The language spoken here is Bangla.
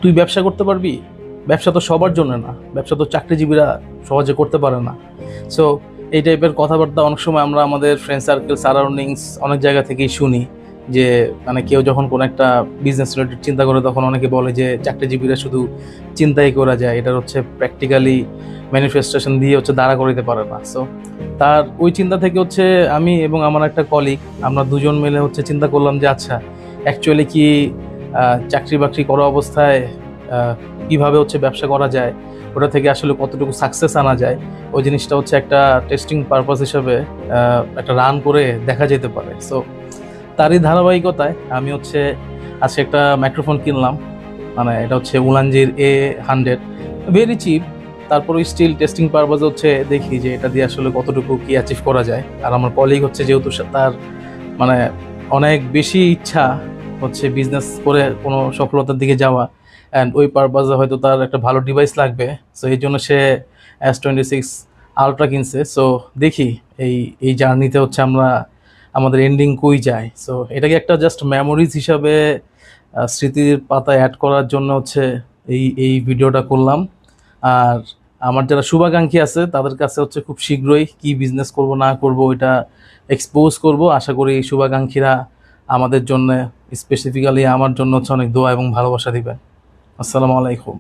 তুই ব্যবসা করতে পারবি? ব্যবসা তো সবার জন্য না, ব্যবসা তো চাকরিজীবীরা সহজে করতে পারে না। সো এই টাইপের কথাবার্তা অনেক সময় আমরা আমাদের ফ্রেন্ড সার্কেল সারাউন্ডিংস অনেক জায়গা থেকেই শুনি, যে মানে কেউ যখন কোনো একটা বিজনেস রিলেটেড চিন্তা করে তখন অনেকে বলে যে চাকরিজীবীরা শুধু চিন্তাই করা যায়, এটার হচ্ছে প্র্যাকটিক্যালি ম্যানিফেস্টেশন দিয়ে হচ্ছে দাঁড়া করাতে পারে না। সো তার ওই চিন্তা থেকে হচ্ছে আমি এবং আমার একটা কলিগ, আমরা দুজন মিলে হচ্ছে চিন্তা করলাম যে আচ্ছা অ্যাকচুয়ালি কি চাকরি বাকরি করা অবস্থায় কিভাবে হচ্ছে ব্যবসা করা যায়, ওটা থেকে আসলে কতটুকু সাকসেস আনা যায়, ওই জিনিসটা হচ্ছে একটা টেস্টিং পারপাস হিসেবে একটা রান করে দেখা যেতে পারে। সো তারই ধারাবাহিকতায় আমি হচ্ছে আজকে একটা মাইক্রোফোন কিনলাম, মানে এটা হচ্ছে উলানজির A100, ভেরি চিপ। তারপরে স্টিল টেস্টিং পারপাস হচ্ছে দেখি যে এটা দিয়ে আসলে কতটুকু কি অ্যাচিভ করা যায়। আর আমার কলিগ হচ্ছে যেহেতু তার মানে অনেক বেশি ইচ্ছা হচ্ছে বিজনেস করে কোনো সফলতার দিকে যাওয়া, অ্যান্ড ওই পারপাসে হয়তো তার একটা ভালো ডিভাইস লাগবে। সো এই জন্য সে S26 আলট্রা কিনছে। সো দেখি এই এই জার্নিতে হচ্ছে আমরা আমাদের এন্ডিং কই যায়। সো এটাকে একটা জাস্ট মেমোরিজ হিসাবে স্মৃতির পাতায় অ্যাড করার জন্য হচ্ছে এই এই ভিডিওটা করলাম। আর আমার যারা শুভাকাঙ্ক্ষী আছে তাদের কাছে হচ্ছে খুব শীঘ্রই কি বিজনেস করব না করব এটা এক্সপোজ করব। আশা করি এই শুভাকাঙ্ক্ষীরা আমাদের জন্য, স্পেসিফিক্যালি আমার জন্য হচ্ছে অনেক দোয়া এবং ভালোবাসা দিবেন। আসসালামু আলাইকুম।